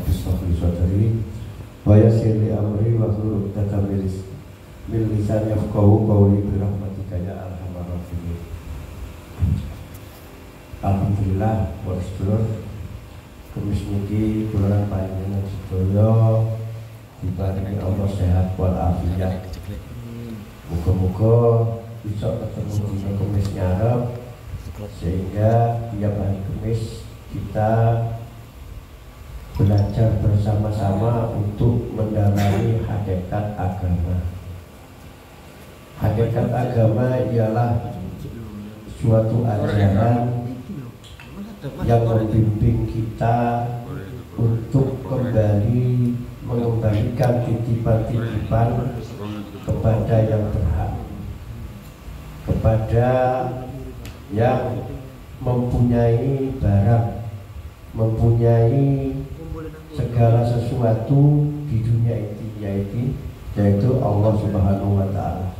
rabbi shrah li sadri wa yassir li amri wahlul 'uqdatam min lisani yafqahu qawli bi rahmatika ya arhamar rahimin. Alhamdulillah wa syukur kemis niki kula panjenengan sedaya diparingi Allah sehat wal afiat. Muga-muga bisa ketemu dina kemis ngarep sehingga tiap hari kemis kita belajar bersama-sama untuk mendalami hakikat agama. Hakikat agama ialah suatu ajaran yang membimbing kita untuk kembali mengembalikan titipan-titipan kepada yang berhak, kepada yang mempunyai barang, mempunyai segala sesuatu di dunia ini, yaitu Allah Subhanahu wa Ta'ala.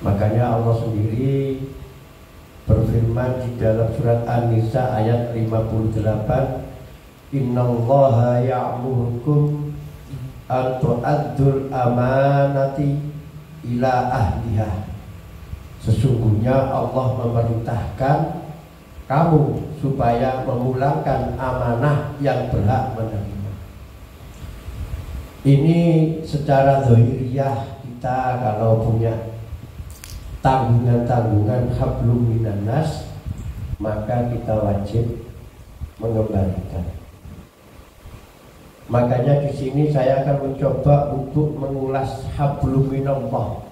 Makanya Allah sendiri berfirman di dalam surat An-Nisa ayat 58, Innallaha ya'murukum an tu'addul amanati ila ahliha. Sesungguhnya Allah memerintahkan kamu supaya memulangkan amanah yang berhak menerima. Ini secara zahiriyah kita kalau punya tanggungan-tanggungan hablum minan nas, maka kita wajib mengembalikan. Makanya di sini saya akan mencoba untuk mengulas hablum minallah.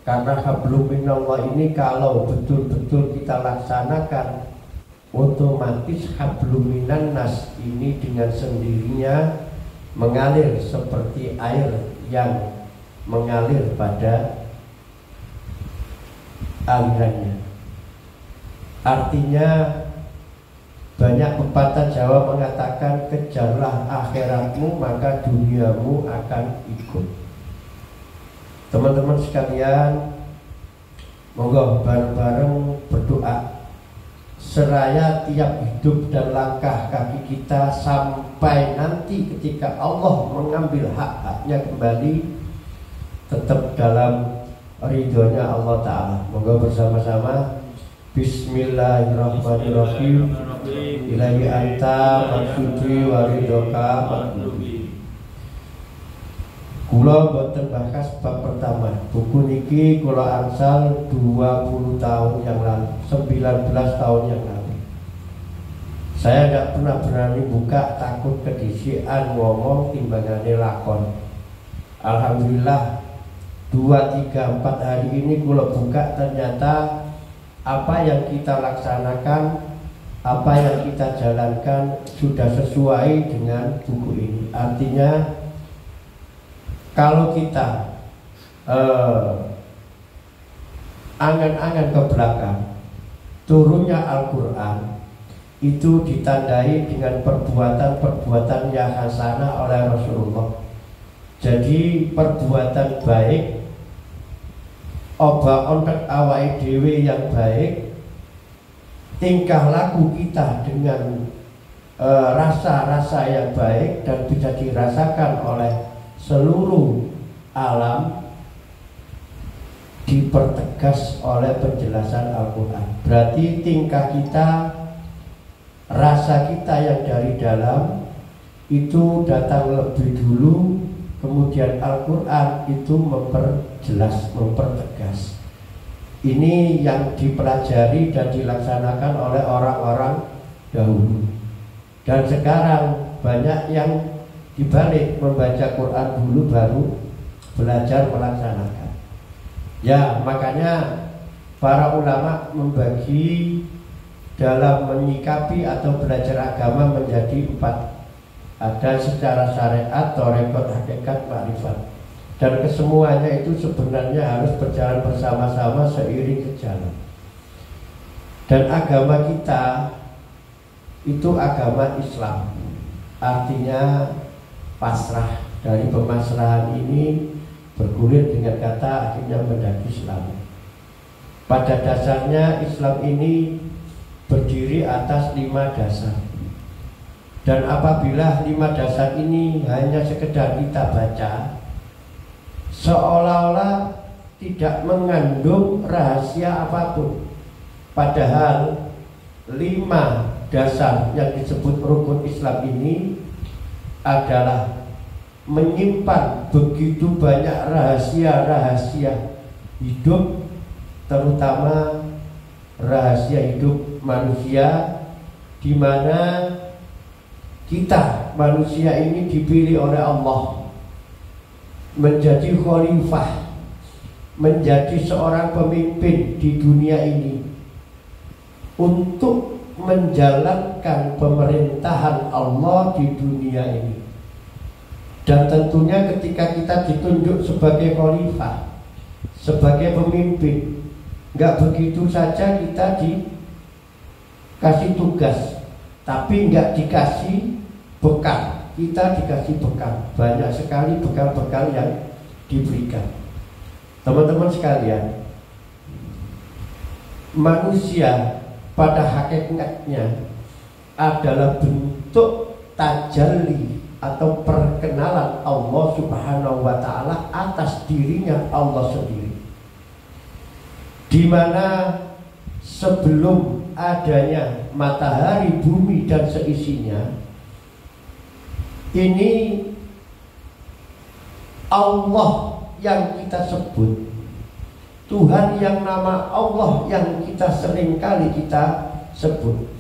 Karena hablum minallah ini kalau betul-betul kita laksanakan, otomatis hablum minan nas ini dengan sendirinya mengalir seperti air yang mengalir pada alirannya. Artinya banyak pepatah Jawa mengatakan kejarlah akhiratmu maka duniamu akan ikut. Teman-teman sekalian, monggo bareng-bareng berdoa seraya tiap hidup dan langkah kaki kita sampai nanti ketika Allah mengambil hak-haknya kembali tetap dalam ridhonya Allah Ta'ala. Monggo bersama-sama Bismillahirrahmanirrahim. Ilahi anta maksudi waridoka maklubi. Kula boten bakas bab pertama. Buku niki kula angsal 20 tahun yang lalu, 19 tahun yang lalu. Saya tidak pernah berani buka, takut kedisian ngomong timbangane lakon. Alhamdulillah 2, 3, 4 hari ini kula buka, ternyata apa yang kita laksanakan, apa yang kita jalankan sudah sesuai dengan buku ini. Artinya kalau kita angan-angan ke belakang, turunnya Al-Quran itu ditandai dengan perbuatan-perbuatan yang hasanah oleh Rasulullah. Jadi perbuatan baik, oba ontek awai dewe yang baik, tingkah laku kita dengan rasa-rasa yang baik dan bisa dirasakan oleh seluruh alam, dipertegas oleh penjelasan Al-Quran. Berarti tingkah kita, rasa kita yang dari dalam itu datang lebih dulu, kemudian Al-Quran itu memperjelas, mempertegas. Ini yang dipelajari dan dilaksanakan oleh orang-orang dahulu. Dan sekarang banyak yang dibalik membaca Quran dulu baru belajar melaksanakan. Ya, makanya para ulama membagi dalam menyikapi atau belajar agama menjadi 4. Ada secara syariat, tarekat, hakikat, makrifat. Dan kesemuanya itu sebenarnya harus berjalan bersama-sama seiring sejalan. Dan agama kita itu agama Islam. Artinya pasrah. Dari pemasrahan ini bergulir dengan kata akhirnya menjadi Islam. Pada dasarnya Islam ini berdiri atas 5 dasar. Dan apabila 5 dasar ini hanya sekedar kita baca, seolah-olah tidak mengandung rahasia apapun. Padahal 5 dasar yang disebut rukun Islam ini adalah menyimpan begitu banyak rahasia-rahasia hidup, terutama rahasia hidup manusia, di mana kita manusia ini dipilih oleh Allah menjadi khalifah, menjadi seorang pemimpin di dunia ini untuk menjalankan pemerintahan Allah di dunia ini. Dan tentunya ketika kita ditunjuk sebagai khalifah, sebagai pemimpin, nggak begitu saja kita dikasih tugas, tapi nggak dikasih bekal. Kita dikasih bekal, banyak sekali bekal-bekal yang diberikan. Teman-teman sekalian, manusia pada hakikatnya adalah bentuk tajalli atau perkenalan Allah Subhanahu wa ta'ala atas dirinya Allah sendiri, di mana sebelum adanya matahari, bumi dan seisinya, ini Allah yang kita sebut, Tuhan yang nama Allah yang kita seringkali kita sebut,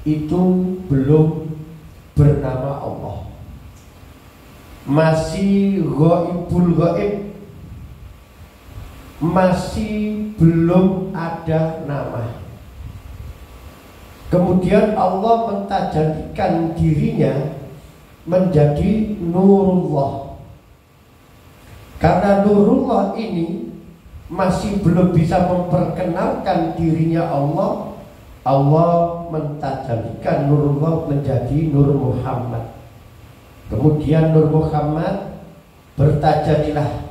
itu belum bernama Allah, masih ghaibul ghaib, masih belum ada nama. Kemudian Allah mentajadikan dirinya menjadi Nurullah. Karena Nurullah ini masih belum bisa memperkenalkan dirinya Allah, Allah mentajadikan Nurullah menjadi Nur Muhammad. Kemudian Nur Muhammad bertajadilah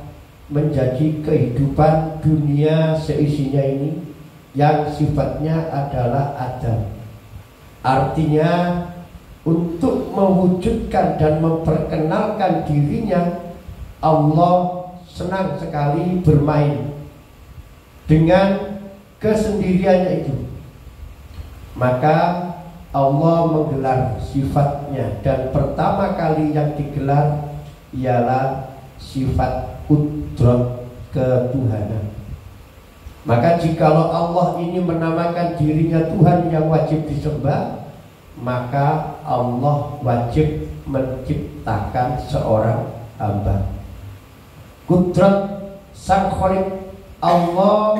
menjadi kehidupan dunia seisinya ini yang sifatnya adalah Adam. Artinya untuk mewujudkan dan memperkenalkan dirinya, Allah senang sekali bermain dengan kesendiriannya itu. Maka Allah menggelar sifatnya, dan pertama kali yang digelar ialah sifat qudrat, ketuhanan. Maka jikalau Allah ini menamakan dirinya Tuhan yang wajib disembah, maka Allah wajib menciptakan seorang hamba. Qudrat, sang khaliq, Allah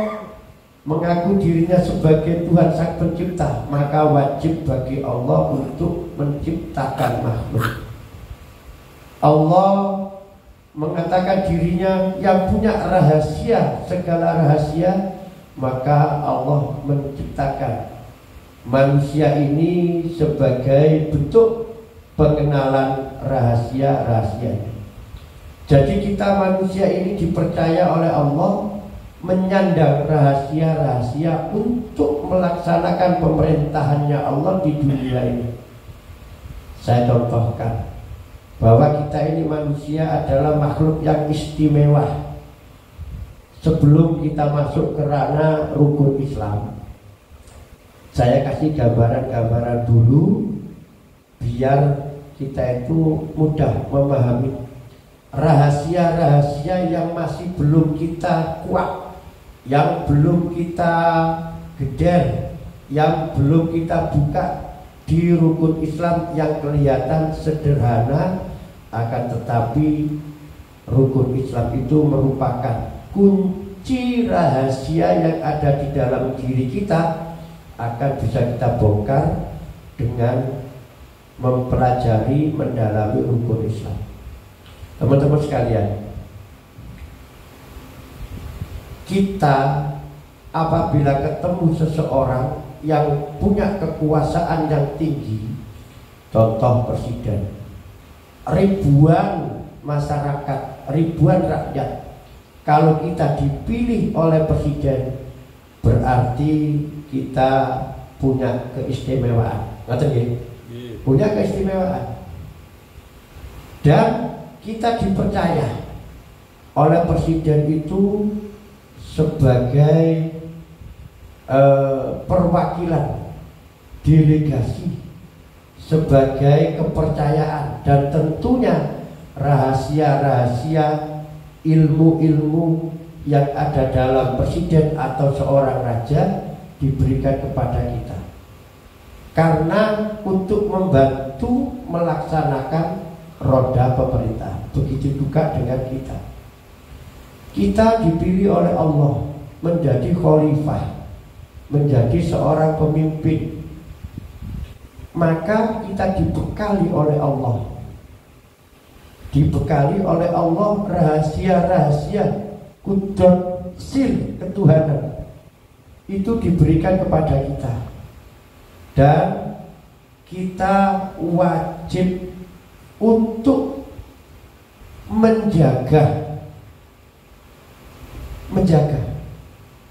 mengaku dirinya sebagai Tuhan sang pencipta, maka wajib bagi Allah untuk menciptakan makhluk. Allah mengatakan dirinya yang punya rahasia, segala rahasia, maka Allah menciptakan manusia ini sebagai bentuk pengenalan rahasia-rahasia. Jadi kita manusia ini dipercaya oleh Allah menyandang rahasia-rahasia untuk melaksanakan pemerintahannya Allah di dunia ini. Saya contohkan bahwa kita ini manusia adalah makhluk yang istimewa. Sebelum kita masuk ke ranah rukun Islam, saya kasih gambaran-gambaran dulu biar kita itu mudah memahami rahasia-rahasia yang masih belum kita kuat, yang belum kita geder, yang belum kita buka di rukun Islam yang kelihatan sederhana, akan tetapi rukun Islam itu merupakan kunci rahasia yang ada di dalam diri kita, akan bisa kita bongkar dengan mempelajari, mendalami rukun Islam. Teman-teman sekalian, kita apabila ketemu seseorang yang punya kekuasaan yang tinggi, contoh presiden, ribuan masyarakat, ribuan rakyat, kalau kita dipilih oleh presiden, berarti kita punya keistimewaan. Ngerti nggih? punya keistimewaan. Dan kita dipercaya oleh presiden itu sebagai perwakilan delegasi, sebagai kepercayaan, dan tentunya rahasia-rahasia ilmu-ilmu yang ada dalam presiden atau seorang raja diberikan kepada kita, karena untuk membantu melaksanakan roda pemerintah. Begitu juga dengan kita. Kita dipilih oleh Allah menjadi khalifah, menjadi seorang pemimpin. Maka kita dibekali oleh Allah, dibekali oleh Allah rahasia-rahasia kudrat sir ketuhanan. Itu diberikan kepada kita, dan kita wajib untuk menjaga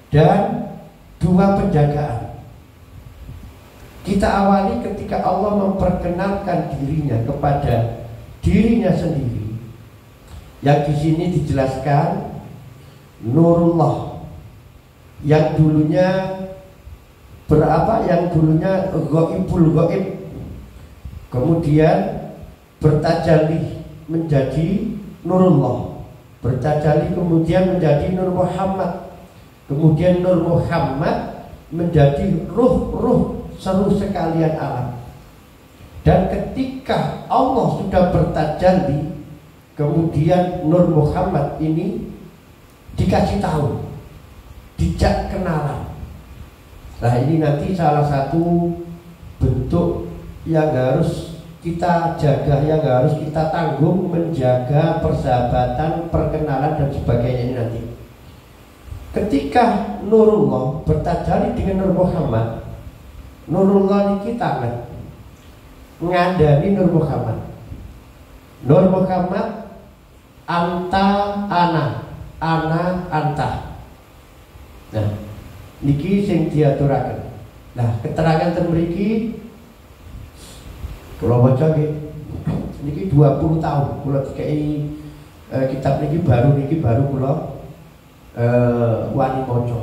dan dua penjagaan. Kita awali ketika Allah memperkenalkan dirinya kepada dirinya sendiri, yang di sini dijelaskan Nurullah, yang dulunya yang dulunya Ghaibul Ghaib, kemudian bertajalli menjadi Nurullah, bertajalli kemudian menjadi Nur Muhammad, kemudian Nur Muhammad menjadi ruh seluruh sekalian alam. Dan ketika Allah sudah bertajalli, kemudian Nur Muhammad ini dikasih tahu, dijak kenalan. Nah, ini nanti salah satu bentuk yang harus kita jaga, yang harus kita tanggung, menjaga persahabatan, perkenalan dan sebagainya ini nanti. Ketika Nurullah bertajalli dengan Nur Muhammad, Nurullah ini kita ngandani Nur Muhammad. Nur Muhammad anta ana anta. Nah, niki sing diaturaken. Nah, keterangan ten mriki kula waca niki 20 tahun kula dikai kitab niki baru kula wani maca.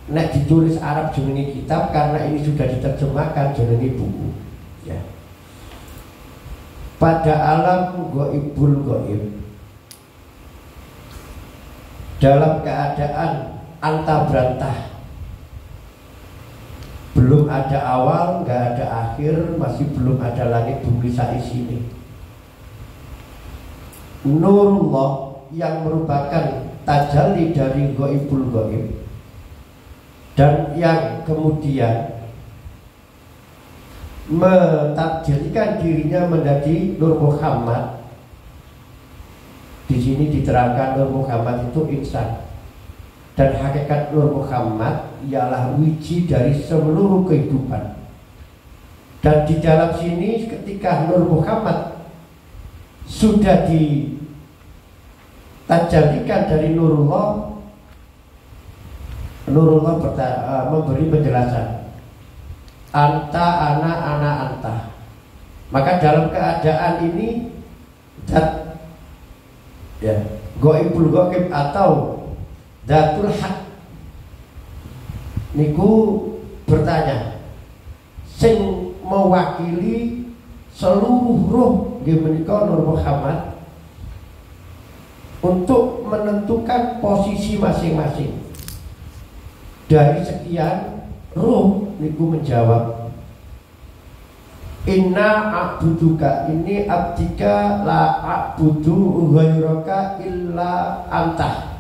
Nek ditulis Arab jenenge kitab, karena ini sudah diterjemahkan jenenge buku. Ya. Pada alam Ghaibul Ghaib, dalam keadaan anta berantah, belum ada awal, nggak ada akhir, masih belum ada langit bumi saisi ini. Nurullah yang merupakan tajalli dari Ghaibul Ghaib, dan yang kemudian mentakdirkan dirinya menjadi Nur Muhammad. Di sini diterangkan Nur Muhammad itu insan, dan hakikat Nur Muhammad ialah wiji dari seluruh kehidupan. Dan di dalam sini ketika Nur Muhammad sudah ditajalikan dari Nurullah, Nurullah memberi penjelasan anta ana anta. Maka dalam keadaan ini zat Ghaibul Ghaib atau Datul Haq niku bertanya, sing mewakili seluruh roh nggih menika Nur Muhammad untuk menentukan posisi masing-masing. Dari sekian roh niku menjawab, inna a'buduka, ini abdika la a'budu ghairaka illa anta.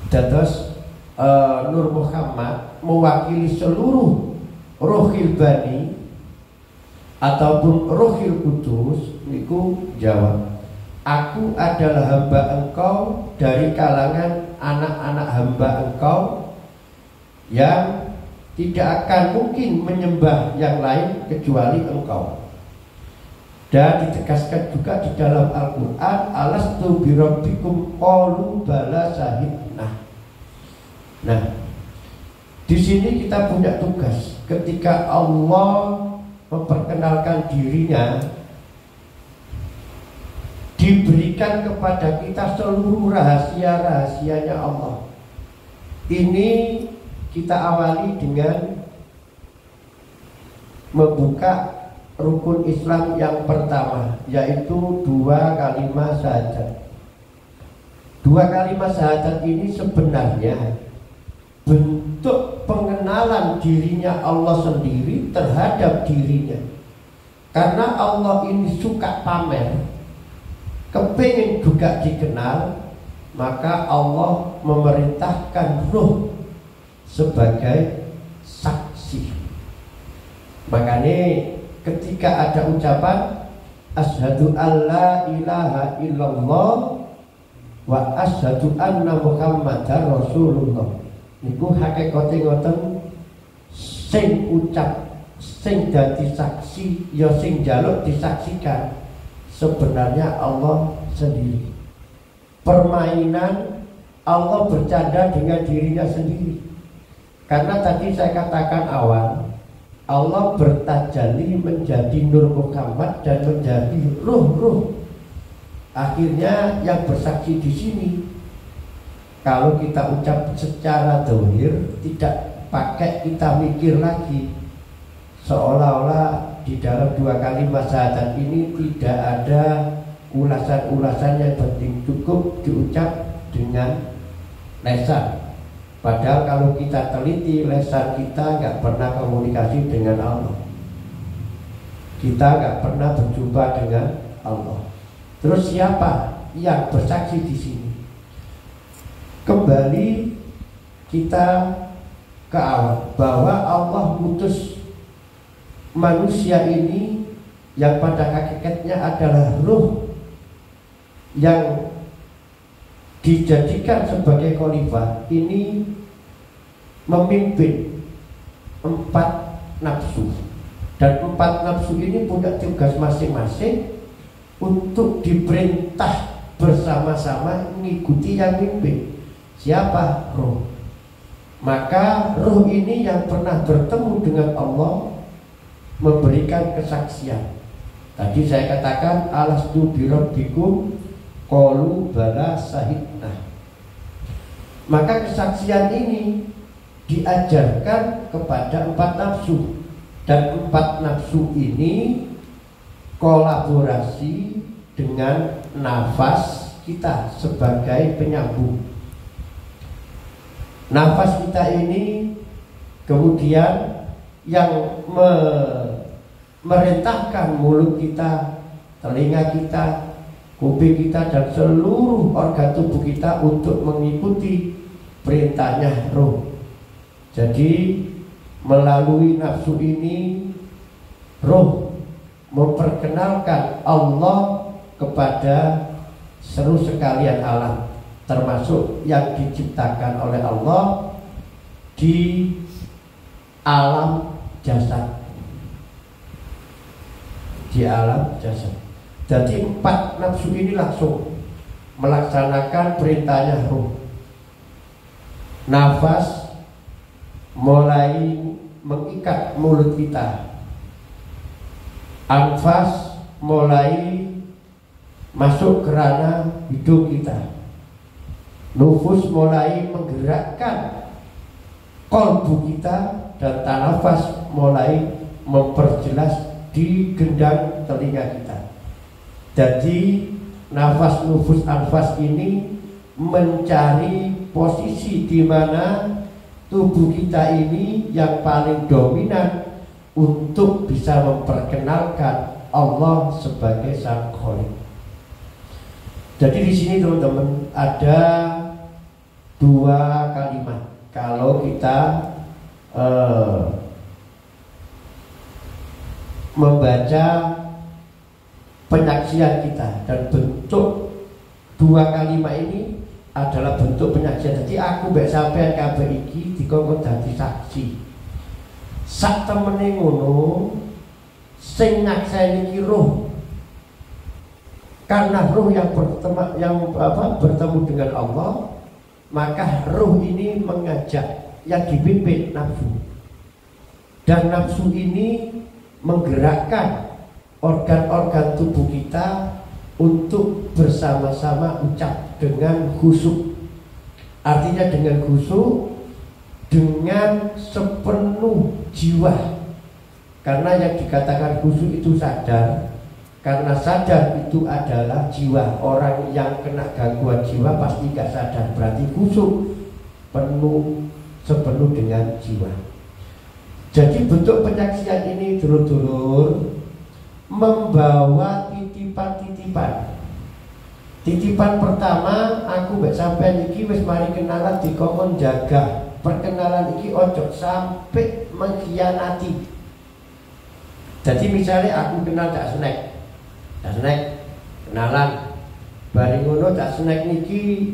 Dados Nur Muhammad mewakili seluruh rohil bani ataupun rohil kudus niku jawab, aku adalah hamba engkau dari kalangan anak-anak hamba engkau yang tidak akan mungkin menyembah yang lain kecuali engkau. Dan ditegaskan juga di dalam Al-Quran, alastu birabbikum qalu bala syahidna. Nah, di sini kita punya tugas ketika Allah memperkenalkan dirinya, diberikan kepada kita seluruh rahasia-rahasianya Allah. Ini kita awali dengan membuka rukun Islam yang pertama, yaitu 2 kalimat syahadat. 2 kalimat syahadat ini sebenarnya bentuk pengenalan dirinya Allah sendiri terhadap dirinya. Karena Allah ini suka pamer, kepingin juga dikenal, maka Allah memerintahkan ruh sebagai saksi. Makanya ketika ada ucapan asyhadu alla ilaha illallah wa asyhadu anna muhammadar rasulullah, niku hakikate ngoten, sing ucap, sing dadi saksi, ya sing njaluk disaksikan sebenarnya Allah sendiri. Permainan Allah bercanda dengan dirinya sendiri. Karena tadi saya katakan awal, Allah bertajalli menjadi Nur Muhammad dan menjadi ruh-ruh. Akhirnya yang bersaksi di sini, kalau kita ucap secara zahir, tidak pakai kita mikir lagi, seolah-olah di dalam 2 kalimat syahadat ini tidak ada ulasan-ulasan yang penting, cukup diucap dengan lisan. Padahal kalau kita teliti, lisan kita nggak pernah komunikasi dengan Allah, kita nggak pernah berjumpa dengan Allah. Terus siapa yang bersaksi di sini? Kembali kita ke awal, bahwa Allah mutus manusia ini yang pada hakikatnya adalah ruh yang dijadikan sebagai khalifah, ini memimpin 4 nafsu, dan 4 nafsu ini punya tugas masing-masing untuk diperintah bersama-sama mengikuti yang mimpin. Siapa? Ruh. Maka ruh ini yang pernah bertemu dengan Allah memberikan kesaksian. Tadi saya katakan alastu birabbikum qalu bala syahidna. Maka kesaksian ini diajarkan kepada 4 nafsu, dan 4 nafsu ini kolaborasi dengan nafas kita sebagai penyambung. Nafas kita ini kemudian yang merintahkan mulut kita, telinga kita, kuping kita, dan seluruh organ tubuh kita untuk mengikuti perintahnya roh. Jadi melalui nafsu ini roh memperkenalkan Allah kepada seluruh sekalian alam, termasuk yang diciptakan oleh Allah di alam jasad. Di alam jasad. Jadi 4 nafsu ini langsung melaksanakan perintahnya ruh. Nafas mulai mengikat mulut kita. Anfas mulai masuk ke ranah hidung kita. Nufus mulai menggerakkan kolbu kita, dan tanafas mulai memperjelas di gendang telinga kita. Jadi nafas, nufus, anfas ini mencari posisi di mana tubuh kita ini yang paling dominan untuk bisa memperkenalkan Allah sebagai Sang Khalik. Jadi di sini teman-teman ada 2 kalimat. Kalau kita membaca penyaksian kita, dan bentuk 2 kalimat ini adalah bentuk penyaksian. Jadi aku mbek sampean kabeh iki dikongkon dadi saksi. Sak temene ngono sing nyakseni iki roh. Karena roh yang bertemu dengan Allah, maka roh ini mengajak, yang dipimpin nafsu. Dan nafsu ini menggerakkan organ-organ tubuh kita untuk bersama-sama ucap dengan khusyuk. Artinya dengan khusyuk, dengan sepenuh jiwa. Karena yang dikatakan khusyuk itu sadar. Karena sadar itu adalah jiwa. Orang yang kena gangguan jiwa pasti gak sadar. Berarti khusyuk sepenuh dengan jiwa. Jadi bentuk penyaksian ini dulur-dulur membawa titipan-titipan. Titipan pertama, aku mbak sampean iki wis mari kenalan dikongkon jaga. Perkenalan iki ojo sampai mengkhianati. Jadi misalnya aku kenal Cak Snack kenalan. Bareng ngono Cak Snack niki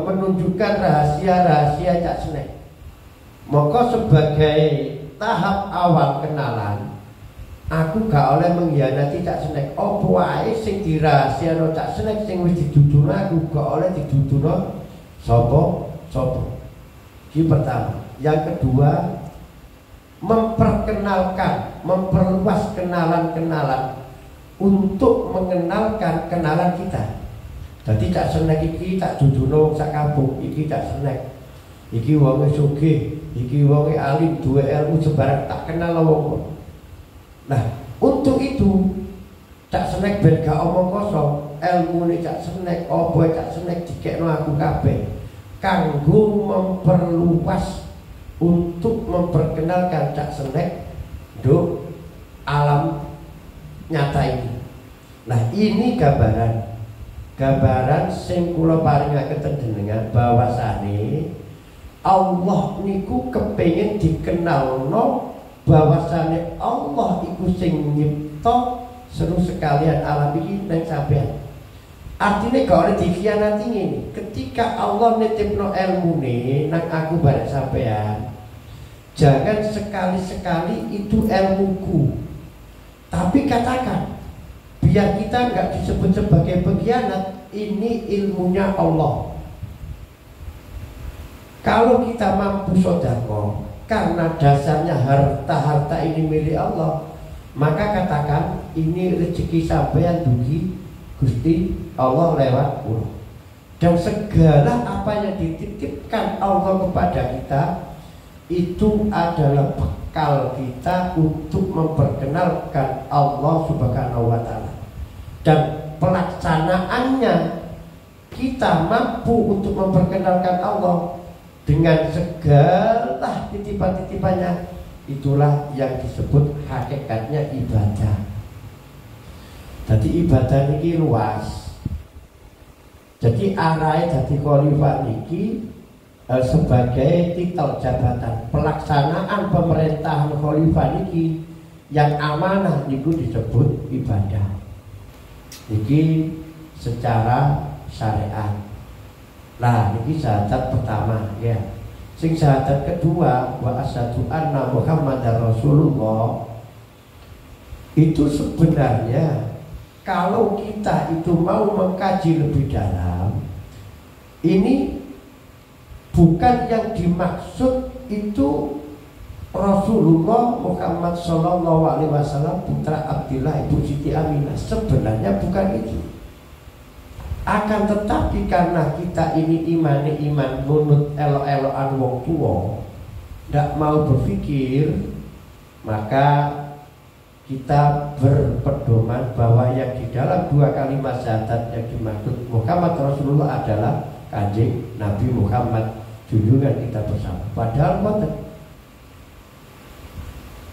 menunjukkan rahasia-rahasia Cak Snack. Maka sebagai tahap awal kenalan, aku gak oleh mengkhianati Cak Snack. Apa wae sing dirahasiakno Cak Snack sing wis didudurno aku gak oleh didudurno sapa. Ini pertama. Yang kedua, memperluas kenalan-kenalan untuk mengenalkan kenalan kita. Jadi Cak Snack iki tak duduno sak kampung, iki Cak Snack. Iki wonge sugih, iki wonge alim, duwe ilmu sebarang tak kenal wong. Nah, untuk itu Cak Snack ben gak omong kosong, ilmune Cak Snack, opo Cak Snack dikekno aku kabeh. Kanggo memperluas untuk memperkenalkan Cak Snack do alam nyata ini. Nah, ini gambaran sing kula paringaken jenengan bahwasane Allah niku kepengin dikenalno bahwasane Allah iku sing nyipta seru sekalian alam iki nang sampean. Artinya gak oleh dikhianati ngene. Ketika Allah nitipno ilmune nang aku bareng sampean, jangan sekali-sekali itu ilmuku. Tapi katakan, biar kita nggak disebut sebagai pengkhianat, ini ilmunya Allah. Kalau kita mampu sedekah karena dasarnya harta ini milik Allah, maka katakan ini rezeki sampean dugi Gusti Allah lewat kula. Dan segala apa yang dititipkan Allah kepada kita itu adalah bekal kita untuk memperkenalkan Allah Subhanahu wa taala. Dan pelaksanaannya kita mampu untuk memperkenalkan Allah dengan segala titipan-titipannya, itulah yang disebut hakikatnya ibadah. Jadi ibadah ini luas. Jadi arahnya jadi khalifah ini sebagai titel jabatan pelaksanaan pemerintahan khalifah ini yang amanah itu disebut ibadah. Ini secara syariat. Nah, ini syahadat pertama ya. Sing syahadat kedua, wa asyhadu anna Muhammadar Rasulullah. Itu sebenarnya kalau kita itu mau mengkaji lebih dalam, ini bukan yang dimaksud itu Rasulullah Muhammad Sallallahu Alaihi Wasallam putra Abdillah ibu Siti Aminah. Sebenarnya bukan itu. Akan tetapi karena kita ini iman nunut elo-eloan wong tua, tidak mau berpikir, maka kita berpedoman bahwa yang di dalam dua kalimat syahadat yang dimaksud Muhammad Rasulullah adalah Kanjeng Nabi Muhammad junjungan kita bersama. Padahal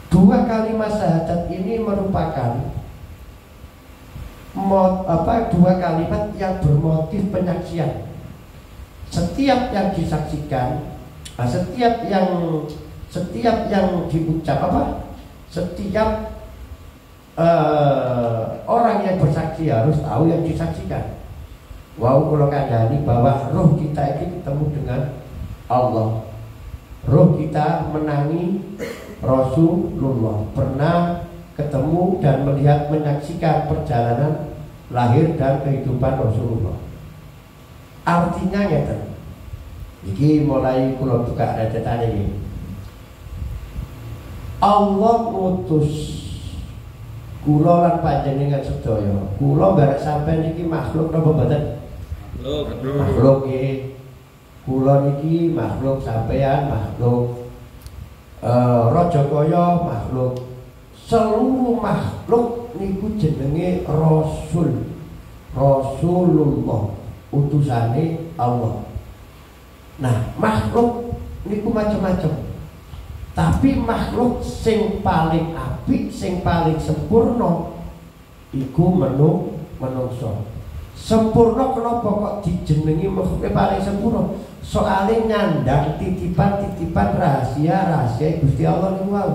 dua kalimat syahadat ini merupakan dua kalimat yang bermotif penyaksian. Setiap yang disaksikan, setiap yang diucap setiap orang yang bersaksi harus tahu yang disaksikan. Wow, kalau kandhani bahwa roh kita ini ketemu dengan Allah, roh kita menangi Rasulullah, pernah ketemu dan melihat menyaksikan perjalanan lahir dan kehidupan Rasulullah. Artinya ngeten. Iki mulai kula buka redetane iki. Allah ngutus kula lan panjenengan sedaya. Kula barek sampeyan niki makhluk napa mboten? Makhluk nggih. Kula niki makhluk, sampeyan makhluk. Raja kaya makhluk. Seluruh makhluk niku jenenge rasul. Rasulullah, utusane Allah. Nah, makhluk niku macam-macam. Tapi makhluk sing paling apik, sing paling sempurna iku menungso. Sempurna kenapa kok dijenengi makhluk paling sempurna? Soalnya nyandang titipan-titipan rahasia Gusti Allah niku wae.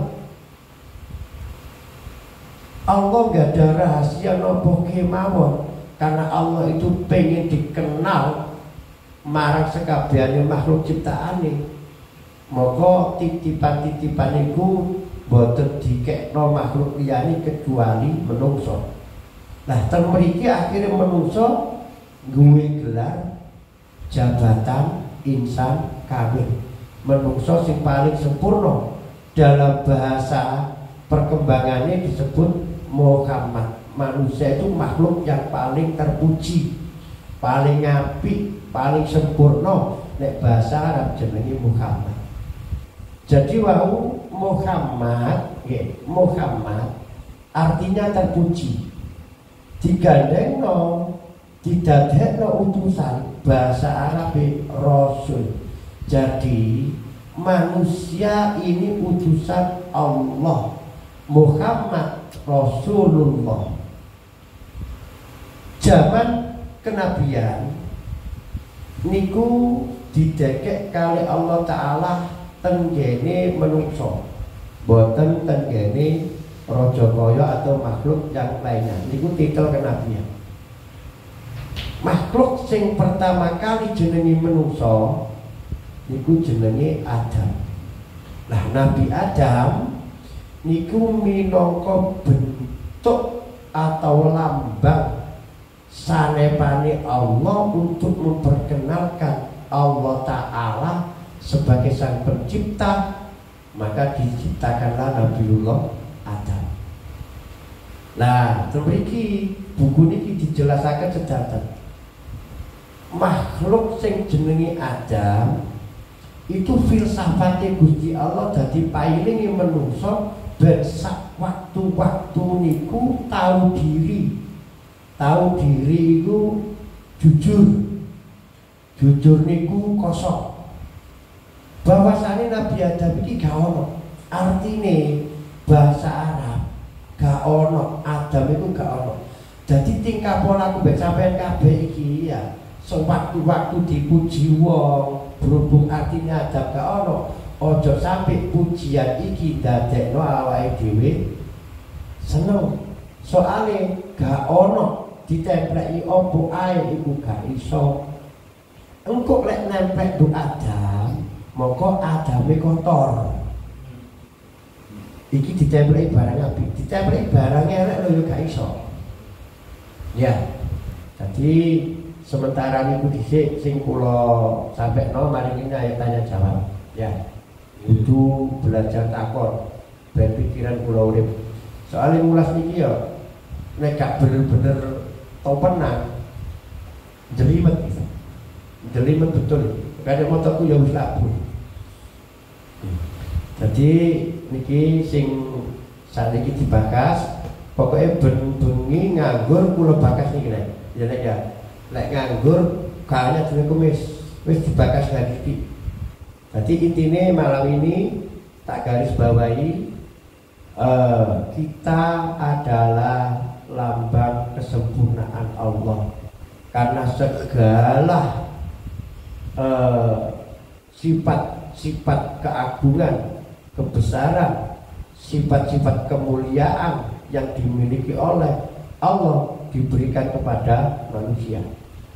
Allah gak ada rahasia nopo kemawon, karena Allah itu pengen dikenal marang sekabehane makhluk ciptaane. Maka titipan-titipan iku boten dikekno makhluk liyane kecuali menungso. Nah, teng mriki akhire menungso duwe gelar jabatan insan kamil. Menungso sing paling sempurna, dalam bahasa perkembangannya disebut Muhammad. Manusia itu makhluk yang paling terpuji, paling apik, paling sempurna. Nek bahasa Arab jenenge Muhammad. Jadi wau Muhammad, Muhammad artinya terpuji. Digandengno, didadekno utusan, bahasa Arab Rasul. Jadi manusia ini utusan Allah. Muhammad Rasulullah. Zaman kenabian niku didekek kali Allah Ta'ala tenggene menungso, boten tenggene raja kaya atau makhluk yang lainnya. Niku titel kenabian. Makhluk sing pertama kali jenenge menungso niku jenenge Adam. Nah, Nabi Adam niku minangka bentuk atau lambang sanepane Allah untuk memperkenalkan Allah Ta'ala sebagai sang pencipta. Maka diciptakanlah Nabiullah Adam. Nah, mriki buku niki dijelasaken sedaten. Makhluk sing jenenge Adam itu filsafate Gusti Allah dadi pailinge menungso ben sak waktu-waktu niku tahu diri. Tahu diri iku jujur. Jujur niku kosong. Bahwasane Nabi Adam iki gak ono. Artine bahasa Arab gak ono, Adam iku gak ono. Jadi tingkah polaku mbek sampean kabeh iki ya sewaktu-waktu dipuji wong, berhubung artinya Adam gak ono. Ojo sampai pujian iki dadekno awake dhewe seneng. Soale gak ono ditempleki opo ae iku gak iso. Engko lek nempel do Adam, moko Adame kotor. Iki ditempelki barang apik, ditempelki barang elek lho yo gak iso. Ya. Jadi sementara niku dhisik sing kula sampekno mari kita tanya jawab. Ya. Itu belajar takon ben pikiran kula urip. Soale mulas niki ya nek gak bener-bener topenan jelimet bisa. Jelimet betul. Kadang motorku ya wis labuh. Jadi niki sing sakniki dibakas, pokoknya bengi nganggur kula bakas niki nek. Ya nek ya. Lek nganggur kayaknya jeneng kumis wis dibakas lagi. Jadi intinya malam ini tak garis bawahi kita adalah lambang kesempurnaan Allah. Karena segala sifat-sifat keagungan, kebesaran, sifat-sifat kemuliaan yang dimiliki oleh Allah diberikan kepada manusia.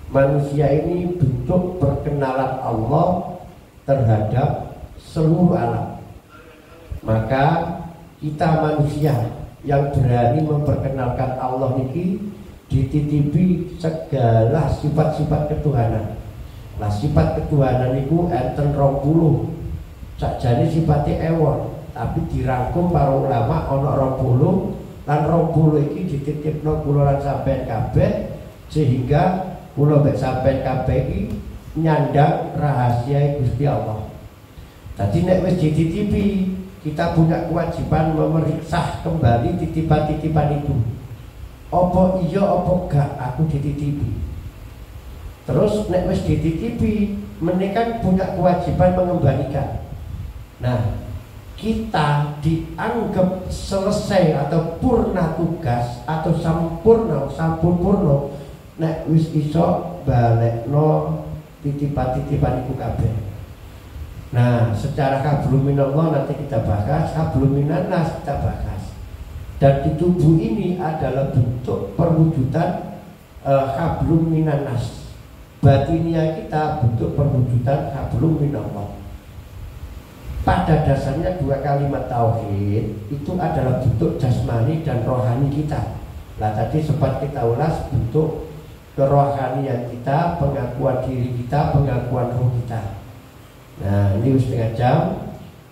Manusia ini bentuk perkenalan Allah terhadap seluruh alam. Maka kita manusia yang berani memperkenalkan Allah niki dititipi segala sifat-sifat ketuhanan. Nah, sifat ketuhanan itu enten 20. Sakjane sifatnya ewon. tapi dirangkum para ulama ana 20 lan 20 iki dititipno kula lan sampeyan kabeh sehingga kula mek sampeyan kabeh iki nyandang rahasia Gusti Allah. Jadi nek wis dititipi, kita punya kewajiban memeriksa kembali titipan-titipan itu. Apa iya apa gak aku dititipi. Terus nek wis dititipi, menika punya kewajiban mengembalikan. Nah, kita dianggap selesai atau purna tugas atau sampurna nek wis iso balekno titipan-titipan iku kabeh. Nah, secara hablum minallah nanti kita bahas, hablum minannas kita bahas. Dan di tubuh ini adalah bentuk perwujudan hablum minannas. Batinia kita bentuk perwujudan hablum minallah. Pada dasarnya dua kalimat tauhid itu adalah bentuk jasmani dan rohani kita. Nah, tadi sempat kita ulas bentuk kerohanian kita, pengakuan diri kita, pengakuan roh kita. Nah, ini setengah jam.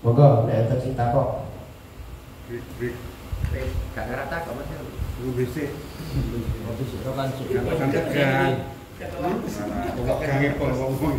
Monggo nek tercinta kok. Gak ngerata kok Mas. Lu bisa. Rokan sih. Kan tekan. Kok kangen kok ngomong.